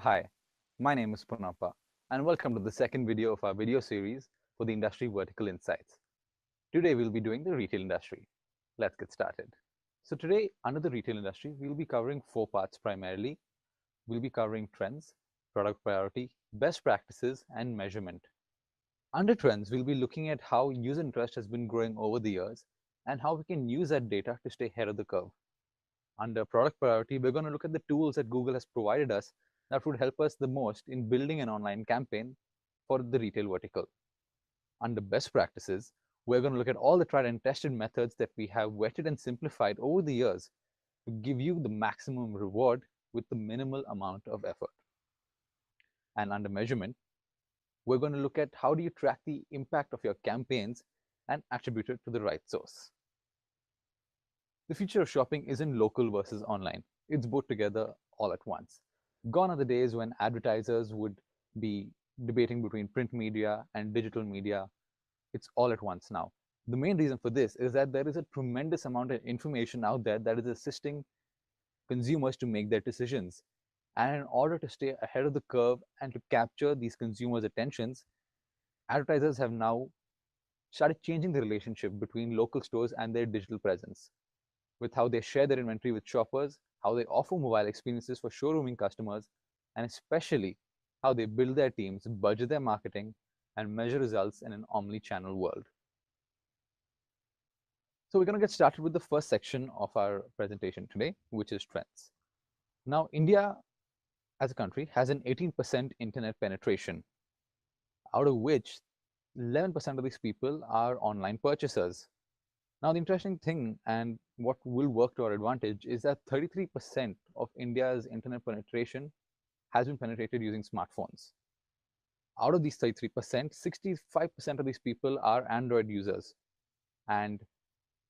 Hi, my name is Punappa, and welcome to the second video of our video series for the Industry Vertical Insights. Today we'll be doing the retail industry. Let's get started. So today, under the retail industry, we'll be covering four parts primarily. We'll be covering trends, product priority, best practices, and measurement. Under trends, we'll be looking at how user interest has been growing over the years and how we can use that data to stay ahead of the curve. Under product priority, we're going to look at the tools that Google has provided us that would help us the most in building an online campaign for the retail vertical. Under best practices, we're going to look at all the tried and tested methods that we have vetted and simplified over the years to give you the maximum reward with the minimal amount of effort. And under measurement, we're going to look at how do you track the impact of your campaigns and attribute it to the right source. The future of shopping isn't local versus online. It's both together all at once. Gone are the days when advertisers would be debating between print media and digital media. It's all at once now. The main reason for this is that there is a tremendous amount of information out there that is assisting consumers to make their decisions. And in order to stay ahead of the curve and to capture these consumers' attentions, advertisers have now started changing the relationship between local stores and their digital presence, with how they share their inventory with shoppers, how they offer mobile experiences for showrooming customers, and especially how they build their teams, budget their marketing, and measure results in an omni-channel world. So we're going to get started with the first section of our presentation today, which is trends. Now, India as a country has an 18% internet penetration, out of which 11% of these people are online purchasers. Now, the interesting thing and what will work to our advantage is that 33% of India's internet penetration has been penetrated using smartphones. Out of these 33%, 65% of these people are Android users, and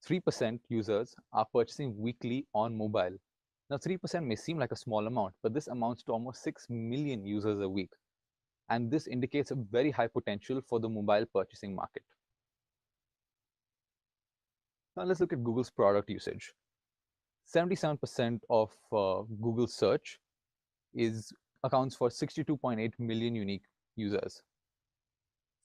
3% users are purchasing weekly on mobile. Now, 3% may seem like a small amount, but this amounts to almost 6 million users a week. And this indicates a very high potential for the mobile purchasing market. Now let's look at Google's product usage. 77% of Google search accounts for 62.8 million unique users.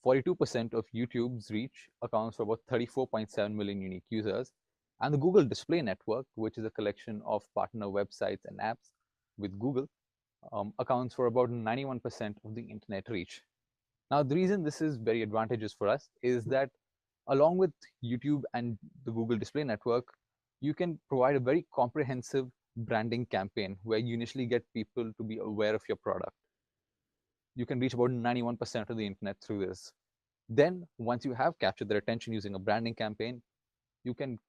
42% of YouTube's reach accounts for about 34.7 million unique users. And the Google Display Network, which is a collection of partner websites and apps with Google, accounts for about 91% of the internet reach. Now, the reason this is very advantageous for us is that along with YouTube and the Google Display Network, you can provide a very comprehensive branding campaign where you initially get people to be aware of your product. You can reach about 91% of the internet through this. Then, once you have captured their attention using a branding campaign, you can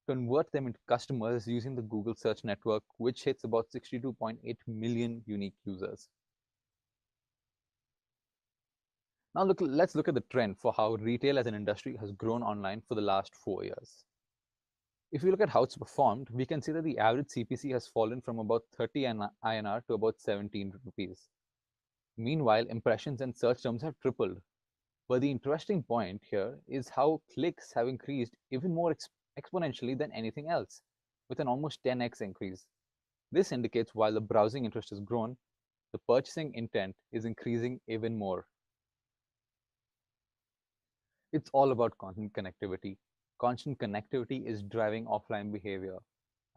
convert them into customers using the Google Search Network, which hits about 62.8 million unique users. Now let's look at the trend for how retail as an industry has grown online for the last 4 years. If we look at how it's performed, we can see that the average CPC has fallen from about 30 INR to about 17 rupees. Meanwhile, impressions and search terms have tripled. But the interesting point here is how clicks have increased even more exponentially than anything else, with an almost 10x increase. This indicates while the browsing interest has grown, the purchasing intent is increasing even more. It's all about constant connectivity. Constant connectivity is driving offline behavior,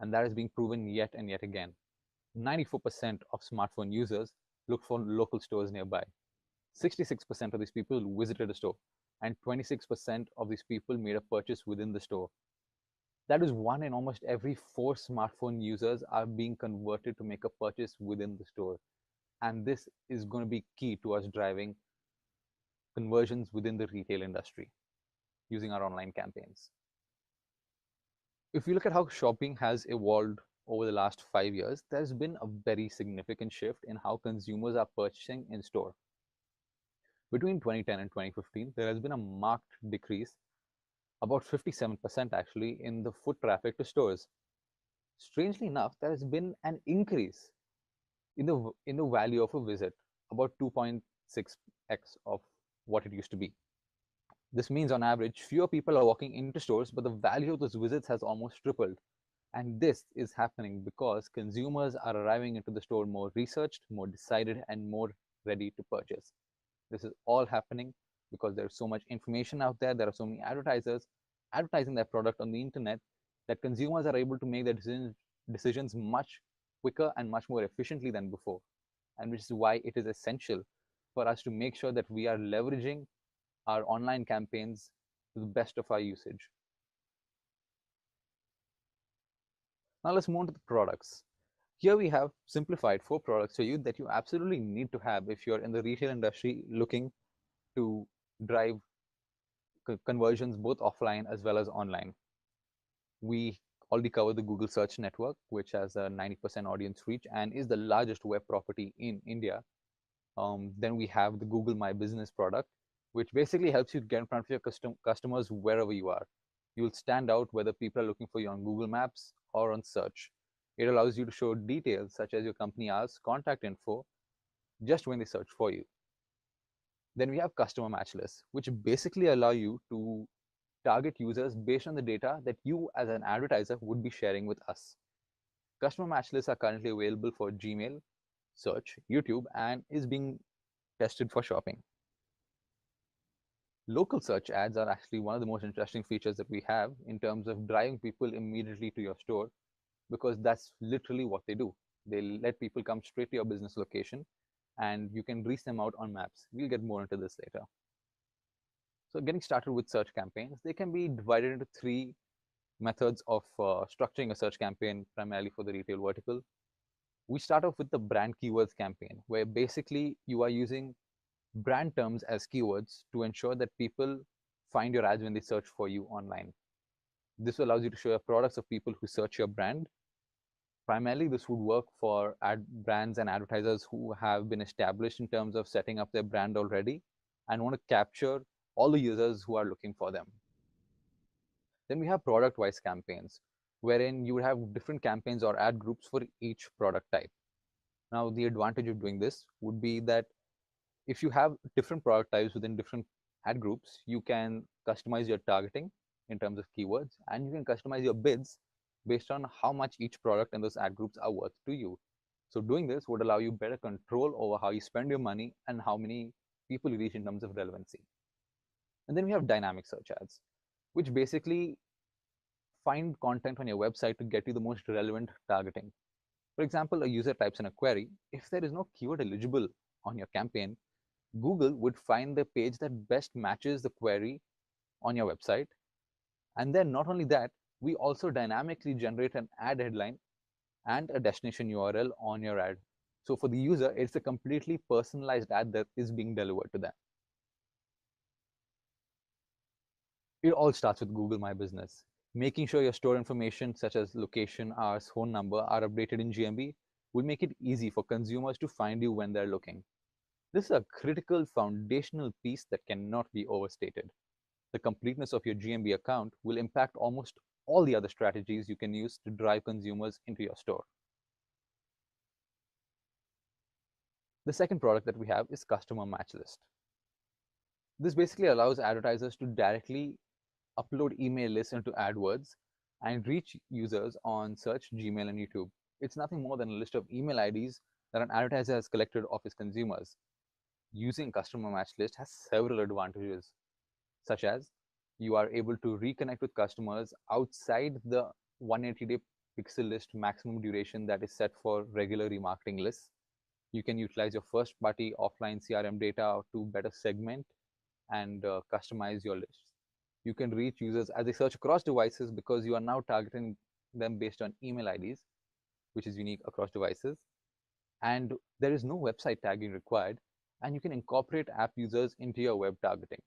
and that is being proven yet and yet again. 94% of smartphone users look for local stores nearby. 66% of these people visited a store, and 26% of these people made a purchase within the store. That is 1 in almost every 4 smartphone users are being converted to make a purchase within the store. And this is going to be key to us driving conversions within the retail industry using our online campaigns. If we look at how shopping has evolved over the last 5 years, there's been a very significant shift in how consumers are purchasing in store. Between 2010 and 2015, there has been a marked decrease, about 57% actually, in the foot traffic to stores. Strangely enough, there has been an increase in the value of a visit, about 2.6x of what it used to be. This means on average, fewer people are walking into stores, but the value of those visits has almost tripled. And this is happening because consumers are arriving into the store more researched, more decided, and more ready to purchase. This is all happening because there's so much information out there. There are so many advertisers advertising their product on the internet that consumers are able to make their decisions much quicker and much more efficiently than before. And which is why it is essential for us to make sure that we are leveraging our online campaigns to the best of our usage. Now let's move on to the products. Here we have simplified 4 products for you that you absolutely need to have if you're in the retail industry looking to drive conversions both offline as well as online. We already covered the Google Search Network, which has a 90% audience reach and is the largest web property in India. Then we have the Google My Business product, which basically helps you get in front of your customers wherever you are. You'll stand out whether people are looking for you on Google Maps or on search. It allows you to show details such as your company hours, contact info, just when they search for you. Then we have customer match lists, which basically allow you to target users based on the data that you as an advertiser would be sharing with us. Customer match lists are currently available for Gmail, search, YouTube, and is being tested for shopping. Local search ads are actually one of the most interesting features that we have in terms of driving people immediately to your store, because that's literally what they do. They let people come straight to your business location and you can reach them out on maps. We'll get more into this later. So getting started with search campaigns, they can be divided into 3 methods of structuring a search campaign primarily for the retail vertical. We start off with the brand keywords campaign, where basically you are using brand terms as keywords to ensure that people find your ads when they search for you online. This allows you to show your products of people who search your brand. Primarily, this would work for brands and advertisers who have been established in terms of setting up their brand already and want to capture all the users who are looking for them. Then we have product-wise campaigns, wherein you would have different campaigns or ad groups for each product type. Now, the advantage of doing this would be that if you have different product types within different ad groups, you can customize your targeting in terms of keywords, and you can customize your bids based on how much each product in those ad groups are worth to you. So doing this would allow you better control over how you spend your money and how many people you reach in terms of relevancy. And then we have dynamic search ads, which basically find content on your website to get you the most relevant targeting. For example, a user types in a query. If there is no keyword eligible on your campaign, Google would find the page that best matches the query on your website. And then not only that, we also dynamically generate an ad headline and a destination URL on your ad. So for the user, it's a completely personalized ad that is being delivered to them. It all starts with Google My Business. Making sure your store information such as location, hours, phone number are updated in GMB will make it easy for consumers to find you when they're looking. This is a critical foundational piece that cannot be overstated. The completeness of your GMB account will impact almost all the other strategies you can use to drive consumers into your store. The second product that we have is Customer Match List. This basically allows advertisers to directly upload email lists into AdWords and reach users on search, Gmail, and YouTube. It's nothing more than a list of email IDs that an advertiser has collected of his consumers. Using Customer Match List has several advantages, such as you are able to reconnect with customers outside the 180-day pixel list maximum duration that is set for regular remarketing lists. You can utilize your first-party offline CRM data to better segment and customize your lists. You can reach users as they search across devices because you are now targeting them based on email IDs, which is unique across devices. And there is no website tagging required, and you can incorporate app users into your web targeting.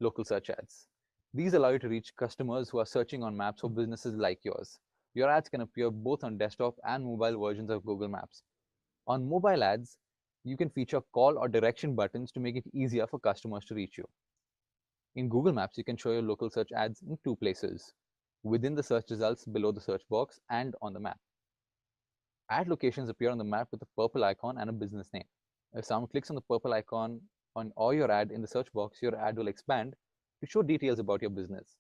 Local search ads. These allow you to reach customers who are searching on maps for businesses like yours. Your ads can appear both on desktop and mobile versions of Google Maps. On mobile ads, you can feature call or direction buttons to make it easier for customers to reach you. In Google Maps, you can show your local search ads in 2 places, within the search results below the search box and on the map. Ad locations appear on the map with a purple icon and a business name. If someone clicks on the purple icon on or your ad in the search box, your ad will expand to show details about your business.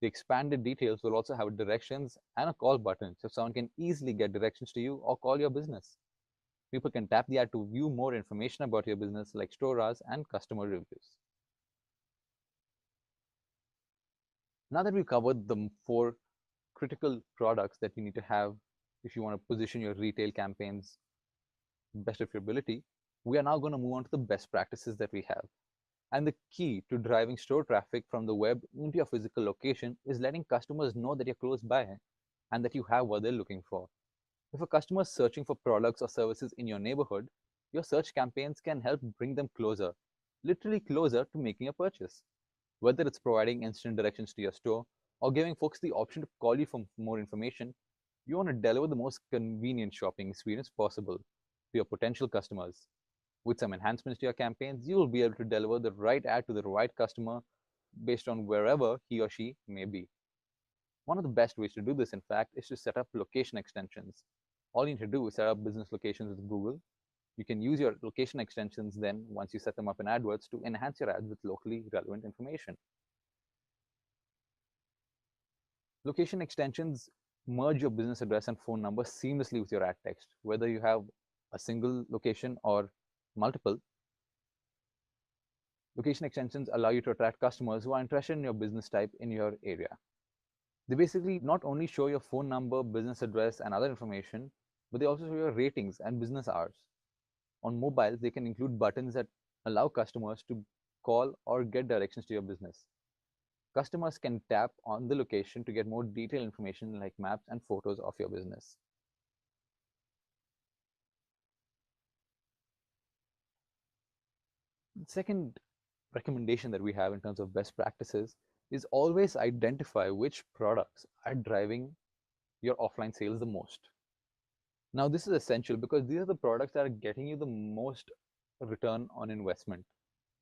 The expanded details will also have directions and a call button so someone can easily get directions to you or call your business. People can tap the ad to view more information about your business like store hours and customer reviews. Now that we've covered the four critical products that you need to have if you want to position your retail campaigns best of your ability, we are now going to move on to the best practices that we have. And the key to driving store traffic from the web into your physical location is letting customers know that you're close by and that you have what they're looking for. If a customer is searching for products or services in your neighborhood, your search campaigns can help bring them closer, literally closer to making a purchase. Whether it's providing instant directions to your store or giving folks the option to call you for more information, you want to deliver the most convenient shopping experience possible to your potential customers. With some enhancements to your campaigns, you will be able to deliver the right ad to the right customer based on wherever he or she may be. One of the best ways to do this, in fact, is to set up location extensions. All you need to do is set up business locations with Google. You can use your location extensions then, once you set them up in AdWords, to enhance your ads with locally relevant information. Location extensions merge your business address and phone number seamlessly with your ad text, whether you have a single location or multiple. Location extensions allow you to attract customers who are interested in your business type in your area. They basically not only show your phone number, business address, and other information, but they also show your ratings and business hours. On mobiles, they can include buttons that allow customers to call or get directions to your business. Customers can tap on the location to get more detailed information like maps and photos of your business. The second recommendation that we have in terms of best practices is always identify which products are driving your offline sales the most. Now, this is essential because these are the products that are getting you the most return on investment.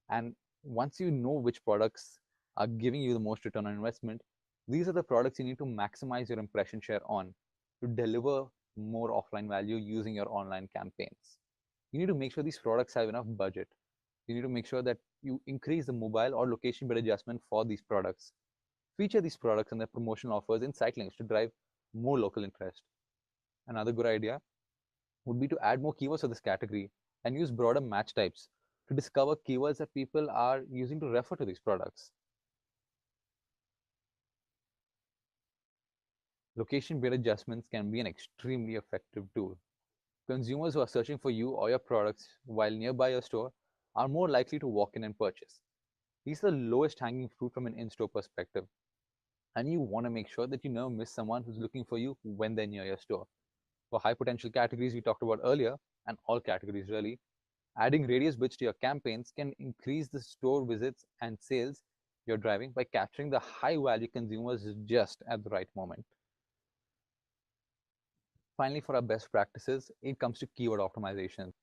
And once you know which products are giving you the most return on investment, these are the products you need to maximize your impression share on to deliver more offline value using your online campaigns. You need to make sure these products have enough budget. You need to make sure that you increase the mobile or location bid adjustment for these products. Feature these products and their promotional offers in site links to drive more local interest. Another good idea would be to add more keywords to this category and use broader match types to discover keywords that people are using to refer to these products. Location bid adjustments can be an extremely effective tool. Consumers who are searching for you or your products while nearby your store are more likely to walk in and purchase. These are the lowest hanging fruit from an in-store perspective. And you want to make sure that you never miss someone who's looking for you when they're near your store. For high potential categories we talked about earlier, and all categories really, adding radius bids to your campaigns can increase the store visits and sales you're driving by capturing the high value consumers just at the right moment. Finally, for our best practices, it comes to keyword optimization.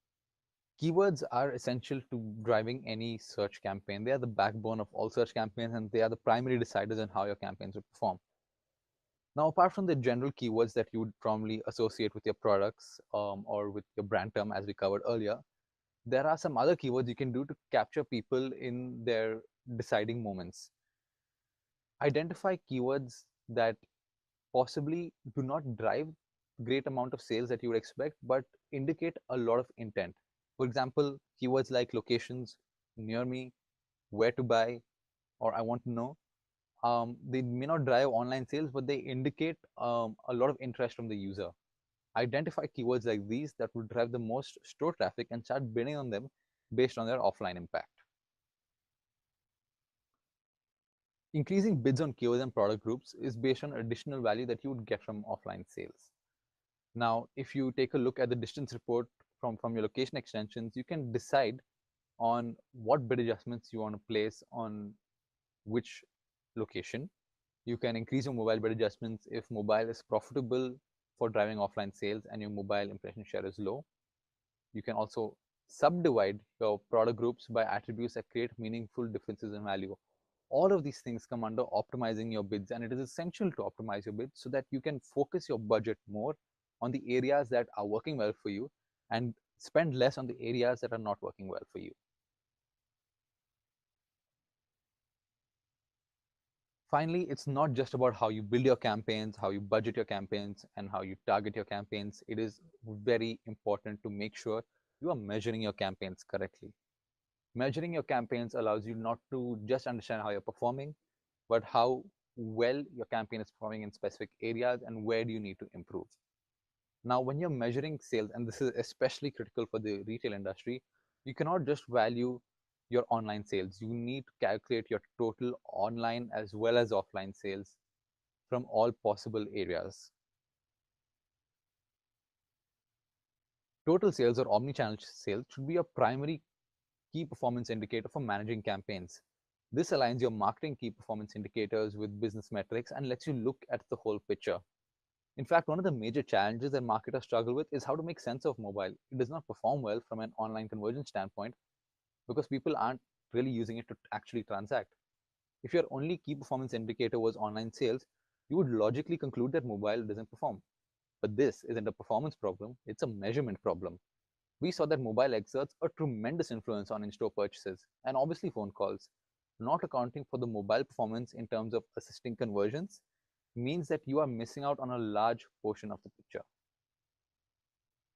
Keywords are essential to driving any search campaign. They are the backbone of all search campaigns, and they are the primary deciders on how your campaigns will perform. Now, apart from the general keywords that you would probably associate with your products or with your brand term, as we covered earlier, there are some other keywords you can do to capture people in their deciding moments. Identify keywords that possibly do not drive great amount of sales that you would expect, but indicate a lot of intent. For example, keywords like locations, near me, where to buy, or I want to know. They may not drive online sales, but they indicate a lot of interest from the user. Identify keywords like these that will drive the most store traffic and start bidding on them based on their offline impact. Increasing bids on keywords and product groups is based on additional value that you would get from offline sales. Now, if you take a look at the distance report from your location extensions, you can decide on what bid adjustments you want to place on which location. You can increase your mobile bid adjustments if mobile is profitable for driving offline sales and your mobile impression share is low. You can also subdivide your product groups by attributes that create meaningful differences in value. All of these things come under optimizing your bids, and it is essential to optimize your bids so that you can focus your budget more on the areas that are working well for you and spend less on the areas that are not working well for you. Finally, it's not just about how you build your campaigns, how you budget your campaigns, and how you target your campaigns. It is very important to make sure you are measuring your campaigns correctly. Measuring your campaigns allows you not to just understand how you're performing, but how well your campaign is performing in specific areas and where do you need to improve. Now, when you're measuring sales, and this is especially critical for the retail industry, you cannot just value your online sales. You need to calculate your total online as well as offline sales from all possible areas. Total sales or omni-channel sales should be a primary key performance indicator for managing campaigns. This aligns your marketing key performance indicators with business metrics and lets you look at the whole picture. In fact, one of the major challenges that marketers struggle with is how to make sense of mobile. It does not perform well from an online conversion standpoint because people aren't really using it to actually transact. If your only key performance indicator was online sales, you would logically conclude that mobile doesn't perform. But this isn't a performance problem, it's a measurement problem. We saw that mobile exerts a tremendous influence on in-store purchases and obviously phone calls. Not accounting for the mobile performance in terms of assisting conversions means that you are missing out on a large portion of the picture.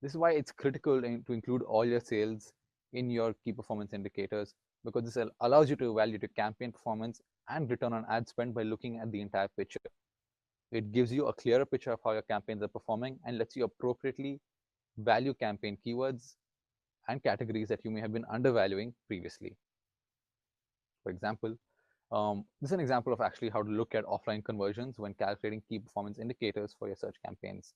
This is why it's critical to include all your sales in your key performance indicators, because this allows you to evaluate your campaign performance and return on ad spend by looking at the entire picture. It gives you a clearer picture of how your campaigns are performing and lets you appropriately value campaign keywords and categories that you may have been undervaluing previously. For example, this is an example of actually how to look at offline conversions when calculating key performance indicators for your search campaigns.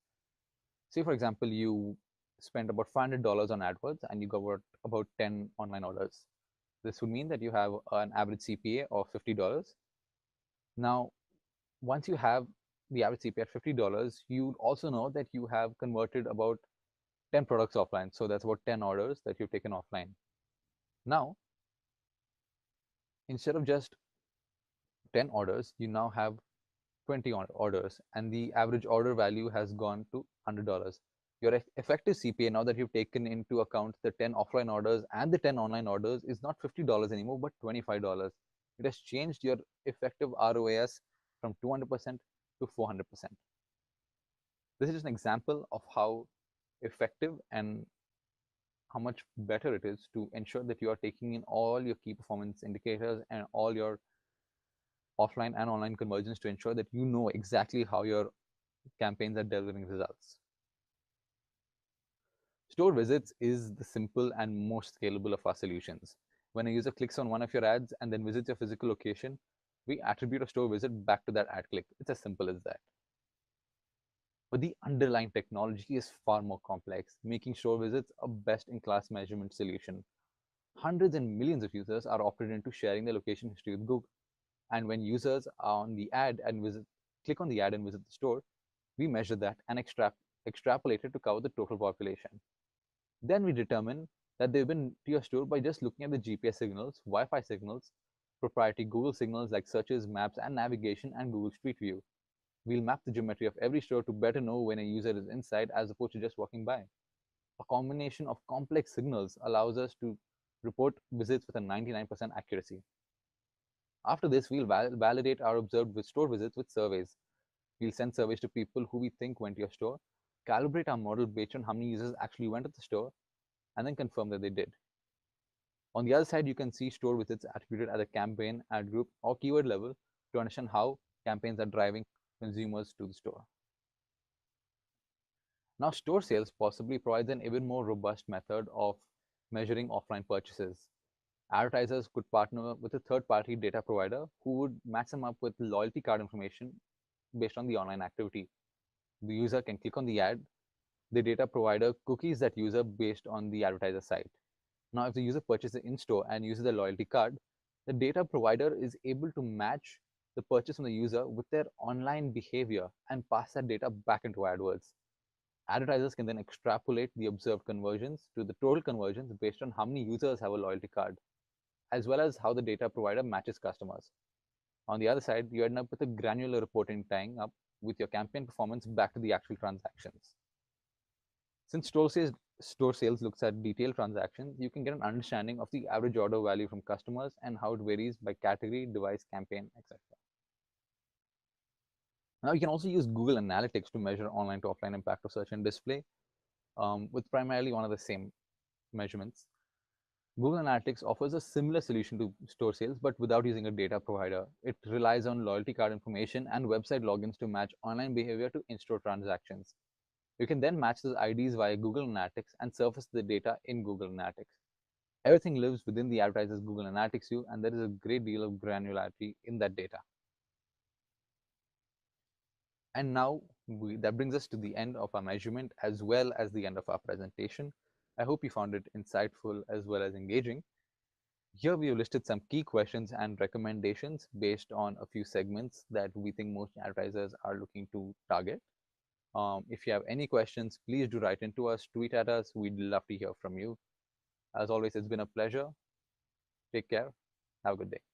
Say, for example, you spend about $500 on AdWords and you got about 10 online orders. This would mean that you have an average CPA of $50. Now, once you have the average CPA at $50, you also know that you have converted about 10 products offline. So that's about 10 orders that you've taken offline. Now, instead of just 10 orders, you now have 20 orders, and the average order value has gone to $100. Your effective CPA, now that you've taken into account the 10 offline orders and the 10 online orders, is not $50 anymore, but $25. It has changed your effective ROAS from 200% to 400%. This is just an example of how effective and how much better it is to ensure that you are taking in all your key performance indicators and all your offline and online conversions to ensure that you know exactly how your campaigns are delivering results. Store visits is the simple and most scalable of our solutions. When a user clicks on one of your ads and then visits your physical location, we attribute a store visit back to that ad click. It's as simple as that. But the underlying technology is far more complex, making store visits a best-in-class measurement solution. Hundreds and millions of users are opted into sharing their location history with Google. And when users are on the ad and click on the ad and visit the store, we measure that and extrapolate it to cover the total population. Then we determine that they've been to your store by just looking at the GPS signals, Wi-Fi signals, proprietary Google signals like searches, maps, and navigation, and Google Street View. We'll map the geometry of every store to better know when a user is inside as opposed to just walking by. A combination of complex signals allows us to report visits with a 99% accuracy. After this, we'll validate our observed store visits with surveys. We'll send surveys to people who we think went to your store, calibrate our model based on how many users actually went to the store, and then confirm that they did. On the other side, you can see store visits attributed at the campaign, ad group, or keyword level to understand how campaigns are driving consumers to the store. Now, store sales possibly provides an even more robust method of measuring offline purchases. Advertisers could partner with a third-party data provider who would match them up with loyalty card information based on the online activity. The user can click on the ad, the data provider cookies that user based on the advertiser site. Now, if the user purchases in-store and uses the loyalty card, the data provider is able to match the purchase from the user with their online behavior and pass that data back into AdWords. Advertisers can then extrapolate the observed conversions to the total conversions based on how many users have a loyalty card, as well as how the data provider matches customers. On the other side, you end up with a granular reporting tying up with your campaign performance back to the actual transactions. Since store sales looks at detailed transactions, you can get an understanding of the average order value from customers and how it varies by category, device, campaign, etc. Now you can also use Google Analytics to measure online to offline impact of search and display with primarily one of the same measurements. Google Analytics offers a similar solution to store sales, but without using a data provider. It relies on loyalty card information and website logins to match online behavior to in-store transactions. You can then match those IDs via Google Analytics and surface the data in Google Analytics. Everything lives within the advertiser's Google Analytics view, and there is a great deal of granularity in that data. And now that brings us to the end of our measurement as well as the end of our presentation. I hope you found it insightful as well as engaging. Here we have listed some key questions and recommendations based on a few segments that we think most advertisers are looking to target. If you have any questions, please do write into us, tweet at us. We'd love to hear from you. As always, it's been a pleasure. Take care. Have a good day.